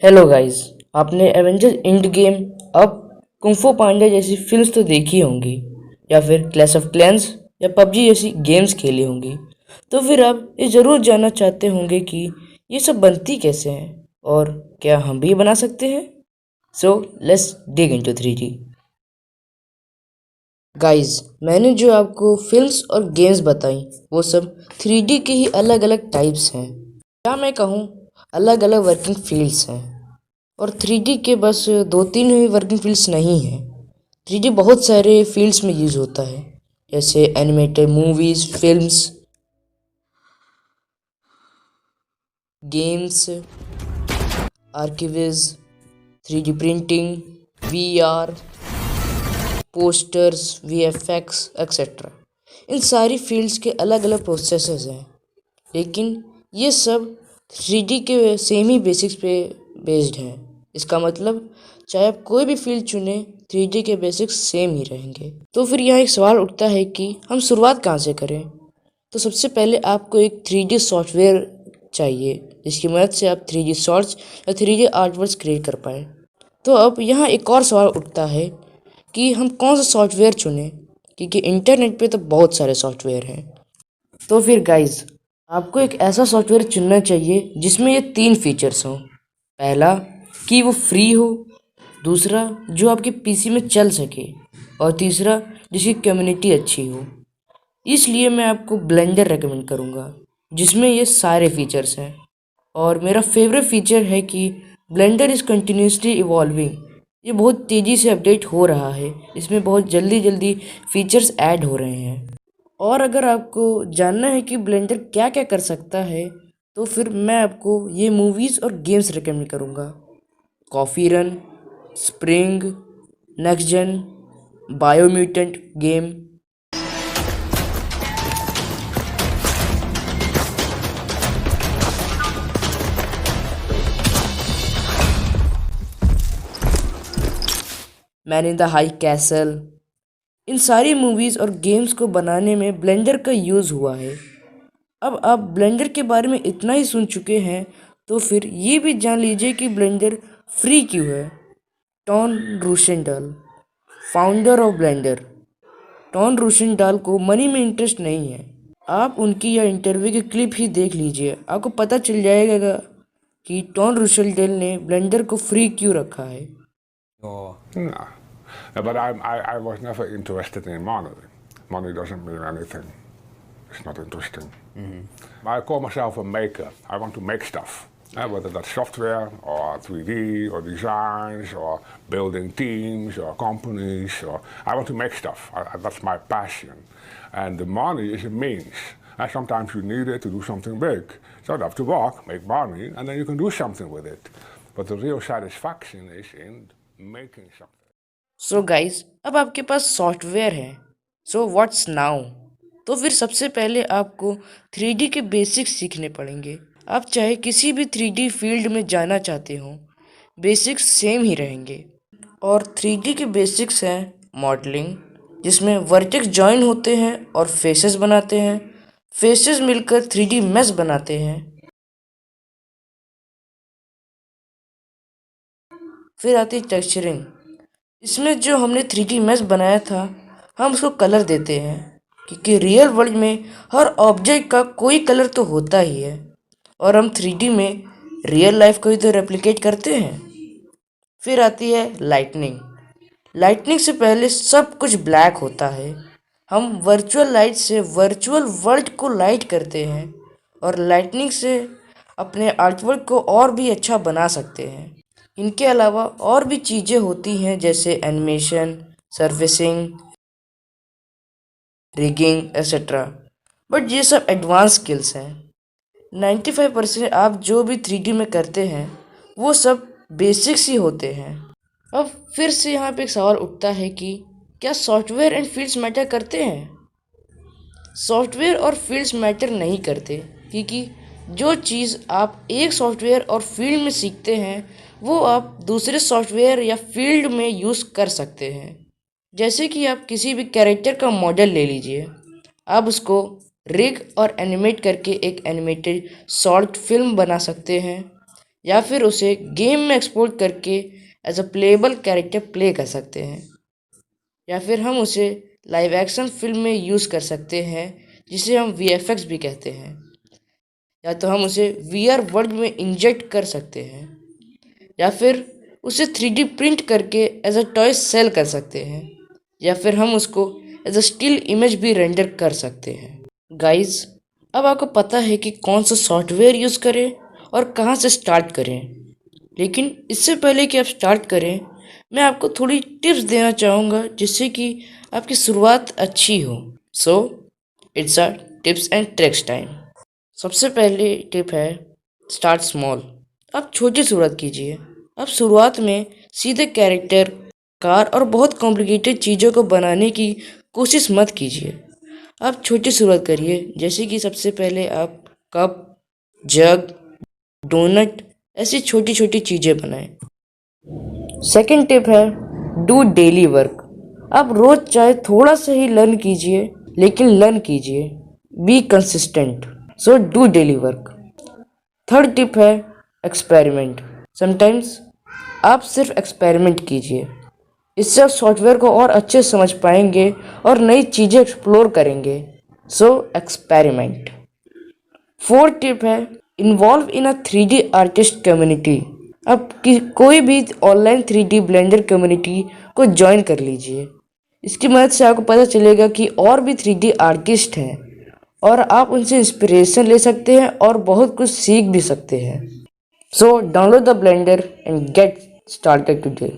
Hello guys. आपने Avengers end game, अब kung fu पांडा जैसी फिल्म्स तो देखी होंगी, या फिर क्लैश ऑफ क्लैंस या पबजी जैसी गेम्स खेली होंगी। तो फिर आप ये ज़रूर जानना चाहते होंगे कि ये सब बनती कैसे हैं और क्या हम भी बना सकते हैं। So let's dig into 3D। Guys, मैंने जो आपको फिल्म्स और गेम्स बताई वो सब 3D के ही अलग अलग टाइप्स हैं, या मैं कहूँ अलग अलग वर्किंग फील्ड्स हैं। और 3D के बस दो तीन ही वर्किंग फील्ड्स नहीं हैं। 3D बहुत सारे फील्ड्स में यूज़ होता है, जैसे animated movies, films, games, archviz, 3D printing, VR, posters, VFX etcetera. इन सारी फील्ड्स के अलग अलग प्रोसेसेस हैं, लेकिन ये सब 3D के सेम ही बेसिक्स पे बेस्ड हैं। इसका मतलब चाहे आप कोई भी फील्ड चुने, 3D के बेसिक्स सेम ही रहेंगे। तो फिर यहाँ एक सवाल उठता है कि हम शुरुआत कहाँ से करें। तो सबसे पहले आपको एक 3D सॉफ्टवेयर चाहिए, जिसकी मदद से आप 3D शॉट्स या 3D आर्टवर्क्स क्रिएट कर पाए। तो अब यहाँ एक और सवाल उठता है कि हम कौन सा सॉफ्टवेयर चुनें, क्योंकि इंटरनेट पे तो बहुत सारे सॉफ्टवेयर हैं। तो फिर गाइज, आपको एक ऐसा सॉफ्टवेयर चुनना चाहिए जिसमें ये तीन फीचर्स हों। पहला, कि वो फ्री हो। दूसरा, जो आपके पीसी में चल सके। और तीसरा, जिसकी कम्युनिटी अच्छी हो। इसलिए मैं आपको ब्लेंडर रेकमेंड करूँगा, जिसमें ये सारे फीचर्स हैं। और मेरा फेवरेट फीचर है कि ब्लेंडर इज़ कंटिन्यूसली इवॉल्विंग। ये बहुत तेज़ी से अपडेट हो रहा है, इसमें बहुत जल्दी जल्दी फीचर्स ऐड हो रहे हैं। और अगर आपको जानना है कि ब्लेंडर क्या क्या कर सकता है, तो फिर मैं आपको ये मूवीज़ और गेम्स रिकमेंड करूँगा। Coffee Run, Spring, Next Gen, Biomutant game. Man in the High Castle. इन सारी मूवीज़ और गेम्स को बनाने में ब्लेंडर का यूज़ हुआ है। अब आप ब्लेंडर के बारे में इतना ही सुन चुके हैं, तो फिर ये भी जान लीजिए कि ब्लेंडर फ्री क्यों है। Ton Roosendaal, founder of Blender. Ton Roosendaal को मनी में इंटरेस्ट नहीं है। आप उनकी यह इंटरव्यू की क्लिप ही देख लीजिए, आपको पता चल जाएगा कि टॉन रूशेनडाल ने ब्लेंडर को फ्री क्यों रखा है। No, but I was never interested in money. Money doesn't mean anything. It's not interesting. I call myself a maker. I want to make stuff, whether that's software or 3D or designs or building teams or companies. Or I want to make stuff. That's my passion. And the money is a means. And sometimes you need it to do something big. So you have to work, make money, and then you can do something with it. But the real satisfaction is in making something. So guys, अब आपके पास software है। So what's now. तो फिर सबसे पहले आपको 3D के basics सीखने पड़ेंगे। आप चाहे किसी भी 3D फील्ड में जाना चाहते हो, बेसिक्स सेम ही रहेंगे। और 3D के बेसिक्स हैं मॉडलिंग, जिसमें वर्टेक्स जॉइन होते हैं और फेसेस बनाते हैं। फेसेस मिलकर 3D मैश बनाते हैं। फिर आती है टेक्सचरिंग। इसमें जो हमने 3D मैश बनाया था, हम उसको कलर देते हैं, क्योंकि रियल वर्ल्ड में हर ऑब्जेक्ट का कोई कलर तो होता ही है, और हम 3D में रियल लाइफ को ही तो रेप्लिकेट करते हैं। फिर आती है लाइटनिंग। लाइटनिंग से पहले सब कुछ ब्लैक होता है। हम वर्चुअल लाइट से वर्चुअल वर्ल्ड को लाइट करते हैं, और लाइटनिंग से अपने आर्टवर्क को और भी अच्छा बना सकते हैं। इनके अलावा और भी चीज़ें होती हैं, जैसे animation, surfacing, rigging etcetera. But ये सब एडवांस स्किल्स हैं। 95% आप जो भी 3D में करते हैं वो सब बेसिक्स ही होते हैं। अब फिर से यहाँ पे एक सवाल उठता है कि क्या सॉफ्टवेयर एंड फील्ड्स मैटर करते हैं। सॉफ्टवेयर और फील्ड्स मैटर नहीं करते, क्योंकि जो चीज़ आप एक सॉफ्टवेयर और फील्ड में सीखते हैं वो आप दूसरे सॉफ्टवेयर या फील्ड में यूज़ कर सकते हैं। जैसे कि आप किसी भी कैरेक्टर का मॉडल ले लीजिए, आप उसको रिग और एनिमेट करके एक एनिमेटेड शॉर्ट फिल्म बना सकते हैं, या फिर उसे गेम में एक्सपोर्ट करके as a playable character play कर सकते हैं, या फिर हम उसे लाइव एक्शन फिल्म में यूज़ कर सकते हैं जिसे हम VFX भी कहते हैं, या तो हम उसे VR वर्ल्ड में इंजेक्ट कर सकते हैं, या फिर उसे 3D प्रिंट करके एज अ टॉय सेल कर सकते हैं, या फिर हम उसको एज अ स्टिल इमेज भी रेंडर कर सकते हैं। गाइस, अब आपको पता है कि कौन सा सॉफ्टवेयर यूज़ करें और कहाँ से स्टार्ट करें, लेकिन इससे पहले कि आप स्टार्ट करें मैं आपको थोड़ी टिप्स देना चाहूँगा जिससे कि आपकी शुरुआत अच्छी हो। So it's a tips and tricks time. सबसे पहली टिप है स्टार्ट स्मॉल। आप छोटी शुरुआत कीजिए। आप शुरुआत में सीधे कैरेक्टर, कार और बहुत कॉम्प्लिकेटेड चीज़ों को बनाने की कोशिश मत कीजिए। आप छोटी शुरुआत करिए, जैसे कि सबसे पहले आप कप, जग, डोनट ऐसी छोटी छोटी चीज़ें बनाएं। सेकंड टिप है डू डेली वर्क। आप रोज चाहे थोड़ा सा ही लर्न कीजिए, लेकिन लर्न कीजिए। Be consistent, so do daily work. Third tip है एक्सपेरिमेंट। समटाइम्स आप सिर्फ एक्सपेरिमेंट कीजिए, इससे आप सॉफ्टवेयर को और अच्छे से समझ पाएंगे और नई चीज़ें एक्सप्लोर करेंगे। सो एक्सपेरिमेंट। फोर्थ टिप है involve in a 3D artist community. आप कोई भी ऑनलाइन 3D ब्लेंडर कम्युनिटी को ज्वाइन कर लीजिए। इसकी मदद से आपको पता चलेगा कि और भी 3D आर्टिस्ट हैं और आप उनसे इंस्पिरेशन ले सकते हैं और बहुत कुछ सीख भी सकते हैं। So download the blender and get started today.